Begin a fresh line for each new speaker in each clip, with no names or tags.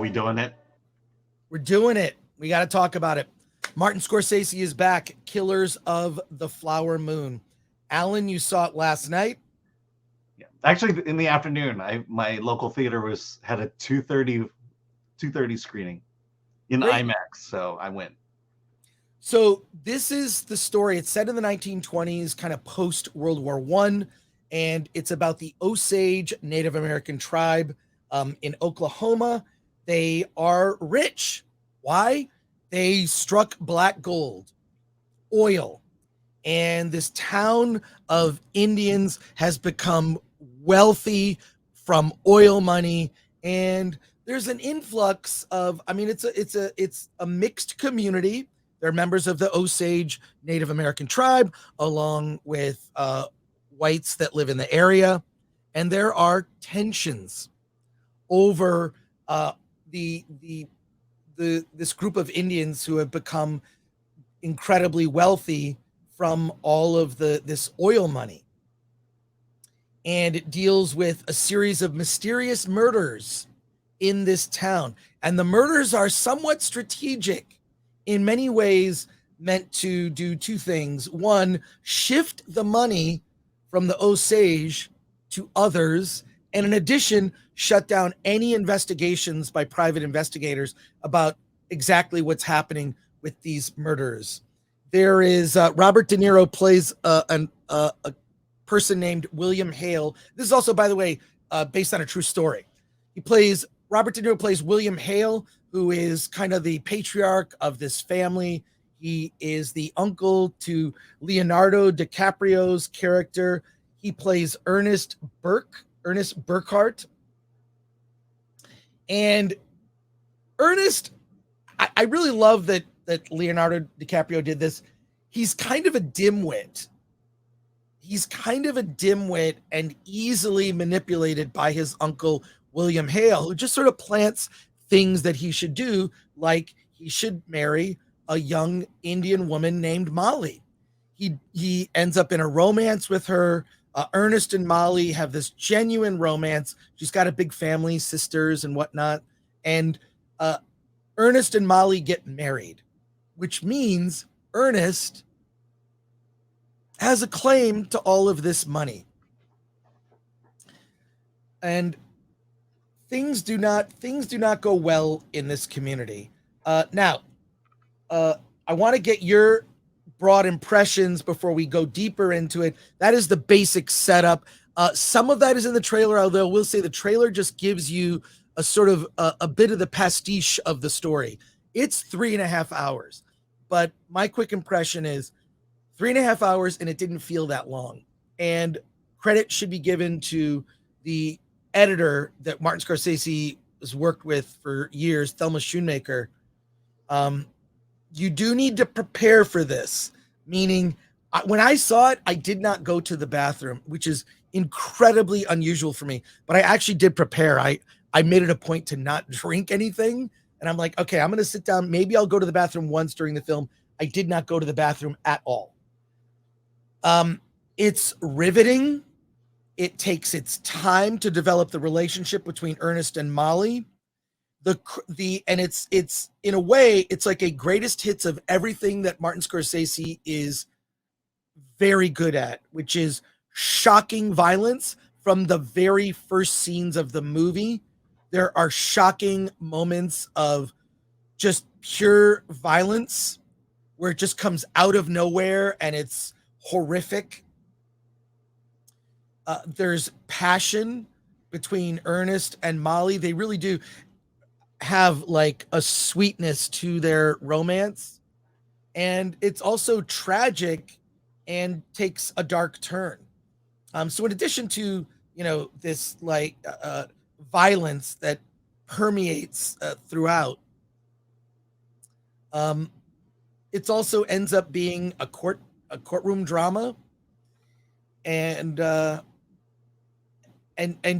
we doing it?
We're doing it. We got to talk about it. Martin Scorsese is back. Killers of the Flower Moon. Alan, you saw it last night.
Yeah. Actually, in the afternoon, my local theater had a 2:30 screening in
Great.
IMAX, so I went.
So this is the story. It's set in the 1920s, kind of post World War I, and it's about the Osage Native American tribe in Oklahoma. They are rich. Why? They struck black gold, oil, and this town of Indians has become wealthy from oil money. And there's an influx of, I mean, it's a mixed community. They're members of the Osage Native American tribe, along with whites that live in the area, and there are tensions over this group of Indians who have become incredibly wealthy from all of this oil money. And it deals with a series of mysterious murders in this town. And the murders are somewhat strategic in many ways, meant to do two things. One, shift the money from the Osage to others. And in addition, shut down any investigations by private investigators about exactly what's happening with these murders. There is Robert De Niro plays a person named William Hale. This is also, by the way, based on a true story. Robert De Niro plays William Hale, who is kind of the patriarch of this family. He is the uncle to Leonardo DiCaprio's character. He plays Ernest Burkhart. And Ernest, I really love that Leonardo DiCaprio did this. He's kind of a dimwit. And easily manipulated by his uncle, William Hale, who just sort of plants things that he should do, like he should marry a young Indian woman named Molly. He ends up in a romance with her. Ernest and Molly have this genuine romance. She's got a big family, sisters and whatnot. And Ernest and Molly get married, which means Ernest has a claim to all of this money. And things do not go well in this community. Now, I want to get your broad impressions before we go deeper into it. That is the basic setup. Some of that is in the trailer, although we'll say the trailer just gives you a sort of a bit of the pastiche of the story. It's 3.5 hours, but my quick impression is 3.5 hours, and it didn't feel that long. And credit should be given to the editor that Martin Scorsese has worked with for years, Thelma Schoonmaker. You do need to prepare for this, meaning when I saw it, I did not go to the bathroom, which is incredibly unusual for me, but I actually did prepare. I made it a point to not drink anything, and I'm like, okay, I'm going to sit down. Maybe I'll go to the bathroom once during the film. I did not go to the bathroom at all. It's riveting. It takes its time to develop the relationship between Ernest and Molly. And it's in a way, it's like a greatest hits of everything that Martin Scorsese is very good at, which is shocking violence from the very first scenes of the movie. There are shocking moments of just pure violence where it just comes out of nowhere and it's horrific. There's passion between Ernest and Molly. They really do have like a sweetness to their romance. And it's also tragic and takes a dark turn. So in addition to, this like violence that permeates throughout, it also ends up being a courtroom drama, and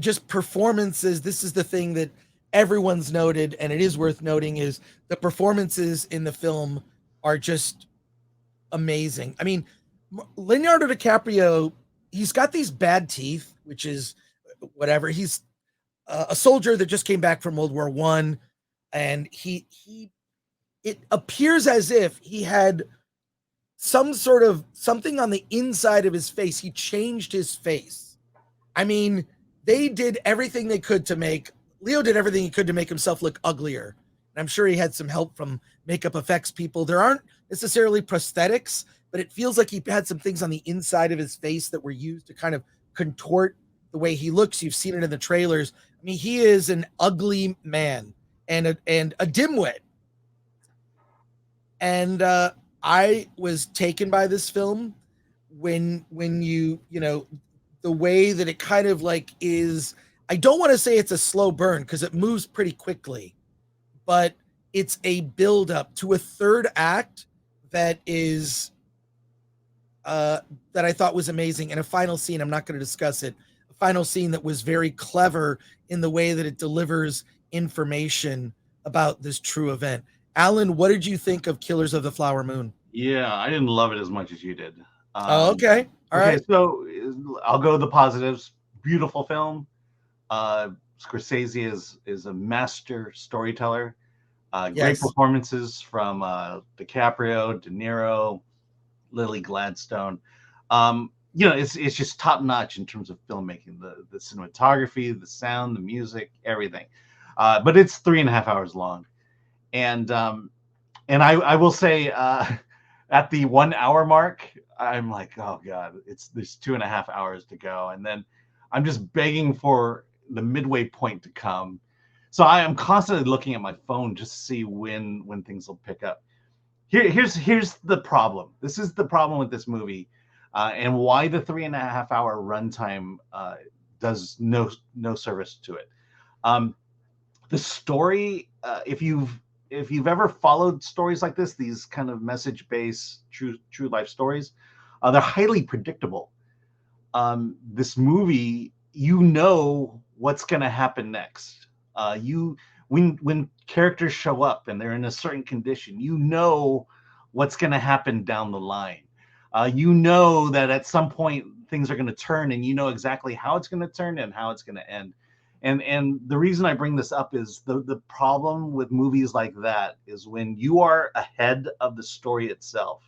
just performances. This is the thing that everyone's noted, and it is worth noting, is the performances in the film are just amazing. I mean, Leonardo DiCaprio, he's got these bad teeth, which is whatever. He's a soldier that just came back from World War I. and it appears as if he had some sort of something on the inside of his face. He changed his face. I mean, they did everything they could to make Leo did everything he could to make himself look uglier. And I'm sure he had some help from makeup effects people. There aren't necessarily prosthetics, but it feels like he had some things on the inside of his face that were used to kind of contort the way he looks. You've seen it in the trailers. I mean, he is an ugly man and a dimwit. And I was taken by this film when you know the way that it kind of like is. I don't want to say it's a slow burn because it moves pretty quickly, but it's a build up to a third act that is that I thought was amazing, and a final scene. I'm not going to discuss it. A final scene that was very clever in the way that it delivers information about this true event. Alan, what did you think of Killers of the Flower Moon?
Yeah, I didn't love it as much as you did.
Oh, okay. All right.
So I'll go with the positives. Beautiful film. Scorsese is a master storyteller. Great performances from DiCaprio, De Niro, Lily Gladstone. It's just top notch in terms of filmmaking, the cinematography, the sound, the music, everything. But it's 3.5 hours long, and I will say at the 1 hour mark, I'm like, oh god, there's 2.5 hours to go, and then I'm just begging for the midway point to come. So I am constantly looking at my phone just to see when things will pick up. Here's the problem. This is the problem with this movie, and why the 3.5 hour runtime does no service to it. The story, if you've ever followed stories like this, these kind of message-based true life stories, they're highly predictable. This movie, you know what's going to happen next. When characters show up and they're in a certain condition, you know what's going to happen down the line. You know that at some point things are going to turn, and you know exactly how it's going to turn and how it's going to end. And the reason I bring this up is the problem with movies like that is when you are ahead of the story itself,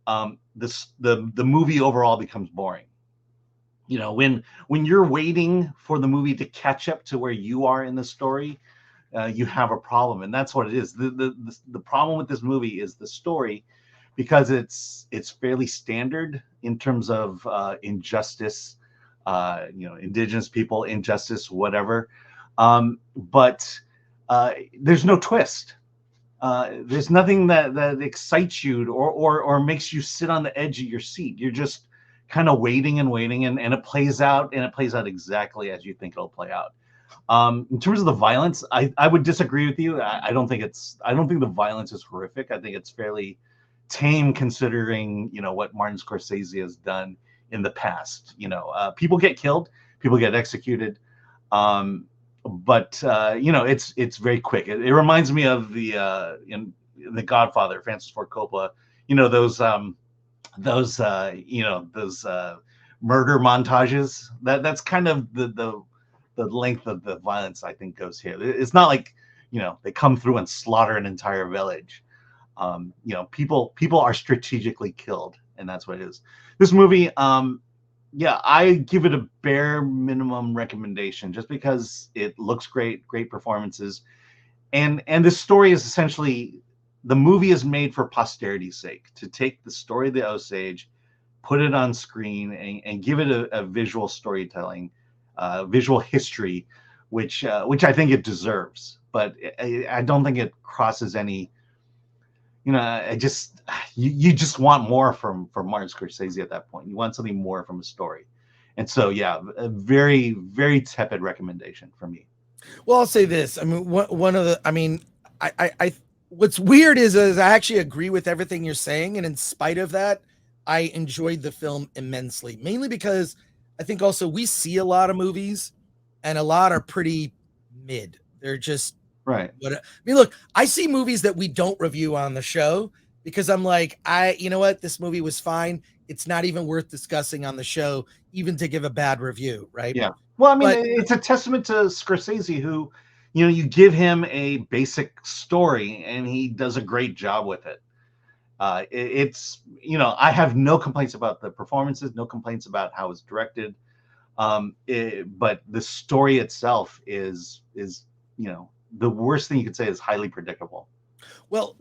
the movie overall becomes boring. You know, when you're waiting for the movie to catch up to where you are in the story, you have a problem, and that's what it is. The problem with this movie is the story, because it's fairly standard in terms of injustice, indigenous people, injustice, whatever. But there's no twist. There's nothing that excites you or makes you sit on the edge of your seat. You're just kind of waiting and it plays out, and it plays out exactly as you think it'll play out. In terms of the violence, I would disagree with you. I don't think the violence is horrific. I think it's fairly tame considering, what Martin Scorsese has done in the past. People get killed, people get executed. But it's very quick. It reminds me of in The Godfather, Francis Ford Coppola, those murder montages. That's kind of the length of the violence I think goes here. It's not like they come through and slaughter an entire village. People are strategically killed, and that's what it is. This movie, I give it a bare minimum recommendation just because it looks great performances, and this story is essentially, the movie is made for posterity's sake, to take the story of the Osage, put it on screen, and give it a visual storytelling, visual history, which I think it deserves. But I don't think it crosses any. You just want more from Martin Scorsese at that point. You want something more from a story, and so a very, very tepid recommendation from me.
Well, I'll say this. I mean, I what's weird is I actually agree with everything you're saying, and in spite of that, I enjoyed the film immensely. Mainly because I think also we see a lot of movies, and a lot are pretty mid. They're just
right.
Look, I see movies that we don't review on the show because I'm like, you know what, this movie was fine. It's not even worth discussing on the show, even to give a bad review, right?
Yeah. Well, I mean, it's a testament to Scorsese, who, you give him a basic story and he does a great job with it. It's, I have no complaints about the performances, no complaints about how it's directed. But the story itself is, the worst thing you could say is highly predictable.
Well,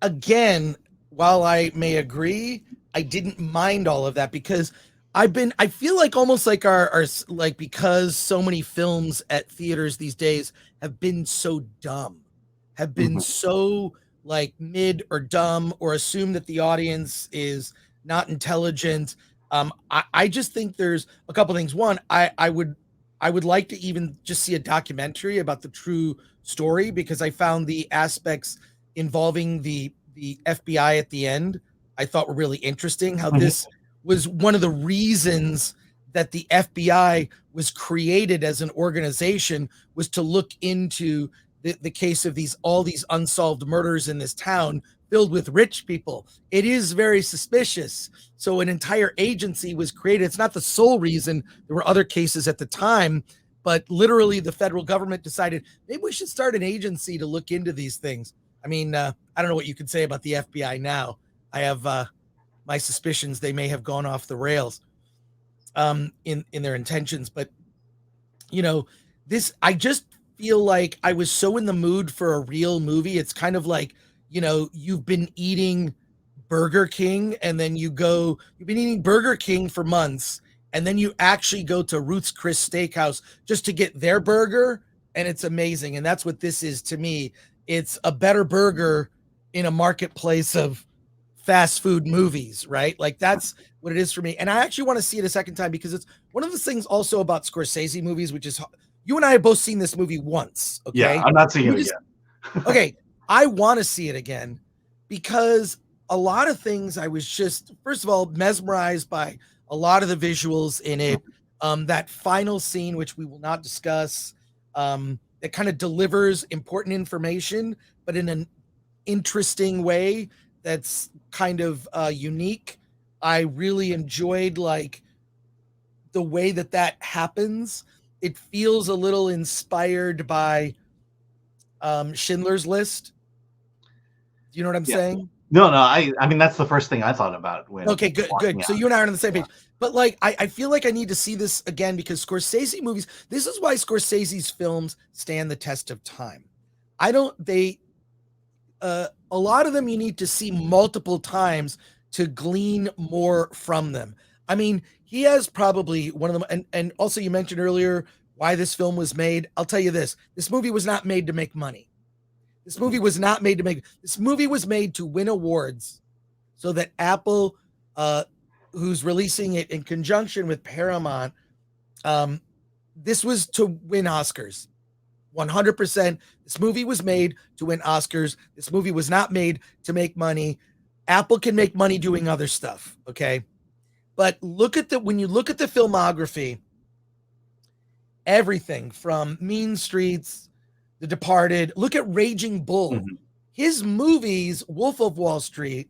again, while I may agree, I didn't mind all of that because I feel like almost like our like, because so many films at theaters these days have been so dumb, have been so like mid or dumb, or assume that the audience is not intelligent. I just think there's a couple things. One, I would like to even just see a documentary about the true story, because I found the aspects involving the FBI at the end, I thought were really interesting. How this was one of the reasons that the FBI was created as an organization, was to look into the case of all these unsolved murders in this town filled with rich people. It is very suspicious. So an entire agency was created. It's not the sole reason. There were other cases at the time, but literally the federal government decided maybe we should start an agency to look into these things. I mean, I don't know what you could say about the FBI now. I have my suspicions they may have gone off the rails in their intentions. But, I just feel like I was so in the mood for a real movie. It's kind of like, you've been eating Burger King, and then you've been eating Burger King for months, and then you actually go to Ruth's Chris Steakhouse just to get their burger, and it's amazing. And that's what this is to me. It's a better burger in a marketplace of fast food movies, right? Like, that's what it is for me. And I actually want to see it a second time, because it's one of the things also about Scorsese movies, which is, you and I have both seen this movie once. Okay.
Yeah, I'm not seeing it again.
Okay. I want to see it again, because a lot of things I was just, first of all, mesmerized by a lot of the visuals in it. That final scene, which we will not discuss, that kind of delivers important information, but in an interesting way that's kind of unique. I really enjoyed like the way that happens. It feels a little inspired by Schindler's List. Do you know what I'm saying?
No. I mean, that's the first thing I thought about when.
Okay, good. So you and I are on the same page. But like, I feel like I need to see this again, because Scorsese movies, this is why Scorsese's films stand the test of time. A lot of them you need to see multiple times to glean more from them. I mean, he has probably one of them. And also, you mentioned earlier why this film was made. I'll tell you this movie was not made to make money. This movie was made to win awards, so that Apple, who's releasing it in conjunction with Paramount, this was to win Oscars. 100%. This movie was made to win Oscars. This movie was not made to make money. Apple can make money doing other stuff. Okay. But when you look at the filmography, everything from Mean Streets, The Departed, look at Raging Bull. His movies, Wolf of Wall Street,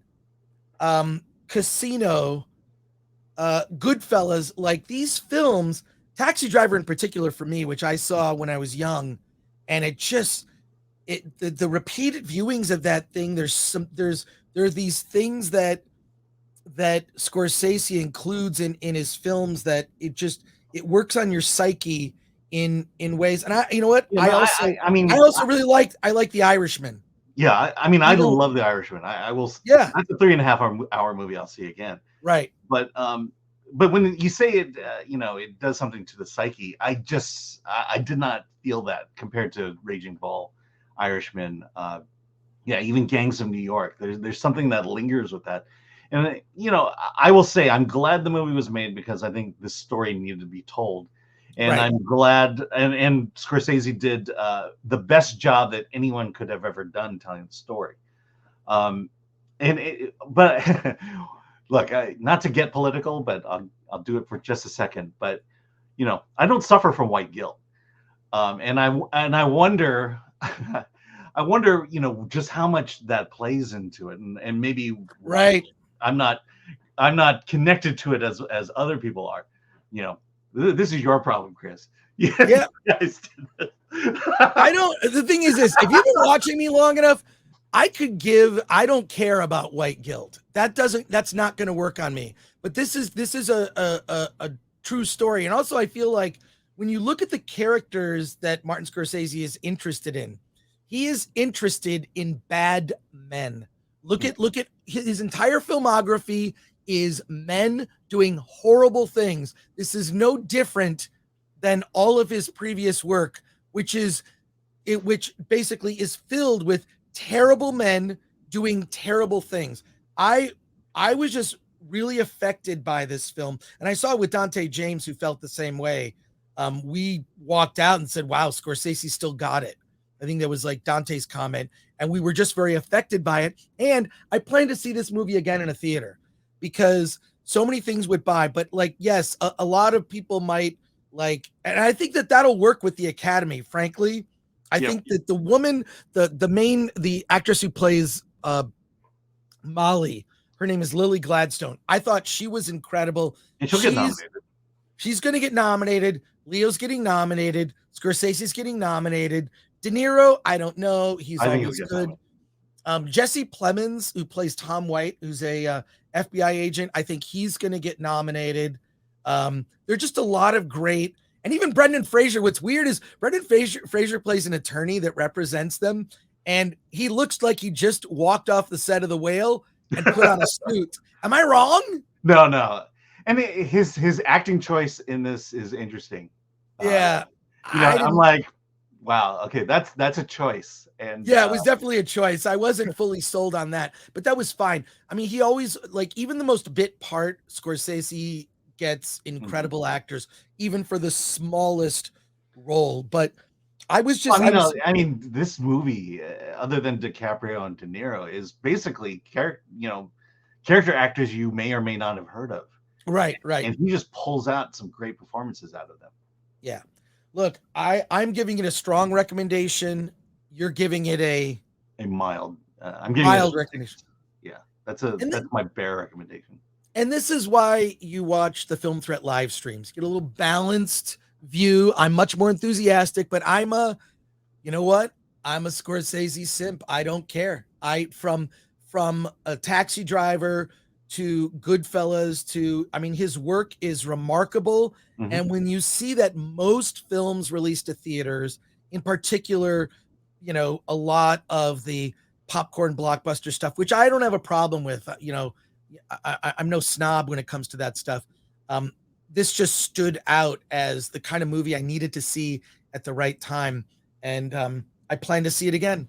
Casino, Goodfellas, like these films, Taxi Driver in particular for me, which I saw when I was young, and the repeated viewings of that thing, there are these things that Scorsese includes in his films that it works on your psyche in ways. And you know what?
Yeah,
I also really like The Irishman.
Yeah, I mean, I love The Irishman. I will.
Yeah,
that's a 3.5 hour movie I'll see again.
Right.
But when you say it, it does something to the psyche. I did not feel that compared to Raging Bull, Irishman. Even Gangs of New York. There's something that lingers with that. And I will say I'm glad the movie was made, because I think this story needed to be told. And right. I'm glad, and Scorsese did the best job that anyone could have ever done telling the story. But look, not to get political, but I'll do it for just a second. But I don't suffer from white guilt, and I wonder, I wonder, just how much that plays into it, and maybe
right.
I'm not connected to it as other people are. This is your problem, Chris.
Yeah. The thing is this, if you've been watching me long enough, I don't care about white guilt. That's not going to work on me. But this is a true story. And also I feel like when you look at the characters that Martin Scorsese is interested in, he is interested in bad men. Look at his entire filmography is men doing horrible things. This is no different than all of his previous work, which basically is filled with terrible men doing terrible things. I was just really affected by this film, and I saw it with Dante James, who felt the same way. We walked out and said, wow, Scorsese still got it. I think that was like Dante's comment, and we were just very affected by it. And I plan to see this movie again in a theater because so many things went by. But like, yes, a lot of people might like, and I think that that'll work with the Academy. Frankly, I think that the woman, the actress who plays Molly, her name is Lily Gladstone. I thought she was incredible.
And she'll get nominated.
She's going to get nominated. Leo's getting nominated. Scorsese's getting nominated. De Niro, I don't know. He's always good. Jesse Plemons, who plays Tom White, who's a FBI agent, I think he's going to get nominated. There're just a lot of great, and even Brendan Fraser. What's weird is Brendan Fraser plays an attorney that represents them, and he looks like he just walked off the set of The Whale and put on a suit. Am I wrong?
No. And his acting choice in this is interesting.
Yeah.
I'm like, wow, okay, that's a choice. And
yeah, it was definitely a choice. I wasn't fully sold on that, but that was fine. I mean, he always, like, even the most bit part, Scorsese gets incredible actors, even for the smallest role. But I was just,
I mean, this movie, other than DiCaprio and De Niro, is basically character actors you may or may not have heard of.
Right.
And he just pulls out some great performances out of them.
Yeah. Look, I'm giving it a strong recommendation. You're giving it a
mild. I'm giving
mild recommendation.
Yeah, that's my bare recommendation.
And this is why you watch the Film Threat live streams. Get a little balanced view. I'm much more enthusiastic, but you know what? I'm a Scorsese simp. I don't care. From a Taxi Driver to Goodfellas to, I mean, his work is remarkable. Mm-hmm. And when you see that most films released to theaters, in particular, a lot of the popcorn blockbuster stuff, which I don't have a problem with, I'm no snob when it comes to that stuff. This just stood out as the kind of movie I needed to see at the right time. And I plan to see it again.